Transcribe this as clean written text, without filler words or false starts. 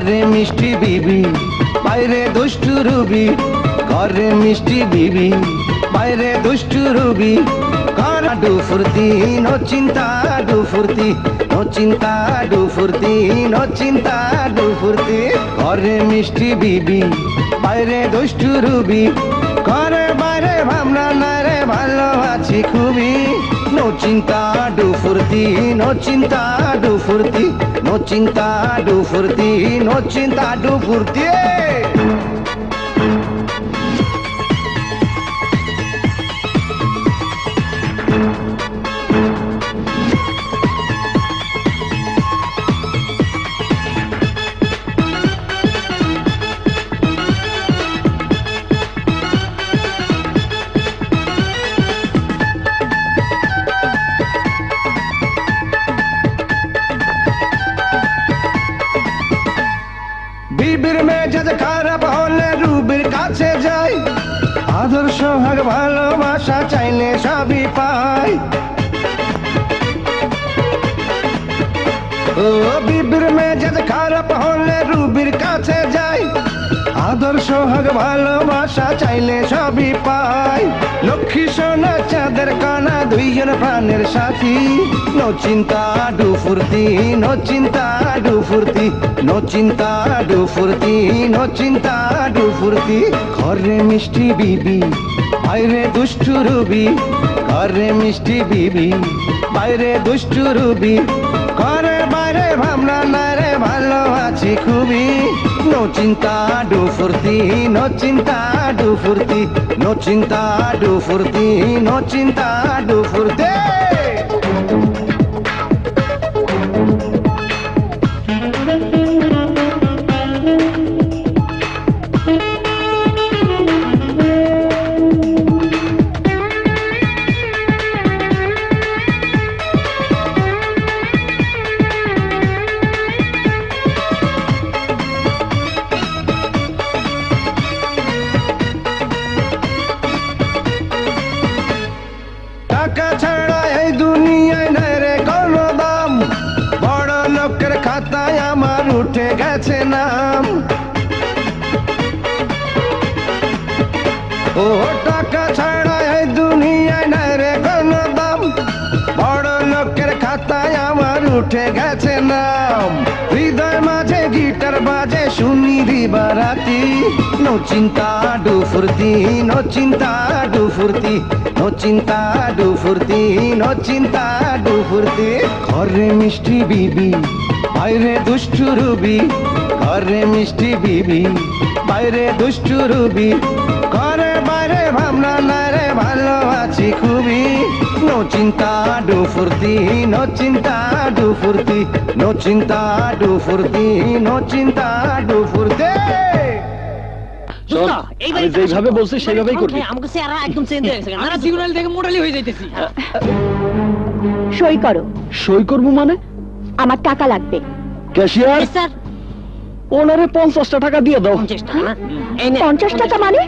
ঘরে মিষ্টি বিবি বাইরে দুষ্টু রুবি, ঘরে মিষ্টি বিবি বাইরে দুষ্টু রুবি। ডু ফুর্তি নো চিন্তা ডু ফুর্তি, নো চিন্তা ডু ফুর্তি, নো চিন্তা ডু ফুর্তি। ঘরে মিষ্টি বিবি বাইরে দুষ্টু রুবি, ঘরে বাইরে ভাবনা না রে ভালো আছি খুবই। নো চিন্তা ডু ফুর্তি, নো চিন্তা ডু ফুর্তি, নো চিন্তা ডু ফুর্তি, নো চিন্তা ডু ফুর্তি। বিবির মেজাজ খারাপ হলে রুবির কাছে যাই, আদর্শ হার ভালোবাসা চাইলে সবই পাই। ও বিবির মেজাজ খারাপ হলে রুবির কাছে যাই, আদর্শ হার ভালোবাসা চাইলে সবই পাই। লক্ষ্মী সোনা চাঁদের কানা দুইজন প্রাণের সাথী। নো চিন্তা ডু ফুর্তি, নো চিন্তা ডু ফুর্তি, নো চিন্তা ডু ফুর্তি, নো চিন্তা ডু ফুর্তি। ঘরে মিষ্টি বিবি বাইরে দুষ্টু রুবি, ঘরে মিষ্টি বিবি বাইরে দুষ্টু রুবি। ঘরে বাইরে ভাবনা না রে ভালো আছি খুবই। নো চিন্তা ডু ফুর্তি, নো চিন্তা ডু ফুর্তি, নো চিন্তা ডু ফুর্তি, নো চিন্তা ডু ফুর্তি। টাকা ছাড়া এই দুনিয়ায় নাই রে কোনো দাম, বড় লোকের খাতায় আমার উঠে গেছে নাম। ও টাকা ছাড়া এই দুনিয়ায় নাই রে কোনো দাম, বড় লোকের খাতায় আমার উঠে গেছে নাম। হৃদয় মাঝে গিটার বাজে শুনি দিবারাতি। নো চিন্তা ডু ফুর্তি, নো চিন্তা ডু ফুর্তি, নো চিন্তা ডু ফুর্তি, নো চিন্তা ডু ফুর্তি। ঘরে মিষ্টি বিবি বাইরে দুষ্টু রুবি, ঘরে মিষ্টি বিবি বাইরে দুষ্টু রুবি। ঘরে বাইরে ভাবনা না রে ভালো আছি খুবই। নো চিন্তা ডু ফুর্তি, নো চিন্তা ডু ফুর্তি, নো চিন্তা ডু ফুর্তি, নো চিন্তা ডু ফুর্তি। যেভাবে বলছি সেভাবেই করবি। আমাকে চেহারা একদম চেঞ্জ হয়ে গেছে, আমরা সিগন্যাল দেখে মোটালি হয়ে যাইতেছি। সই করো। সই করবো মানে? আমার টাকা লাগবে। ক্যাশিয়ার স্যার ওনারে 50টা টাকা দিয়ে দাও। 50 টাকা? 50 টাকা মানে?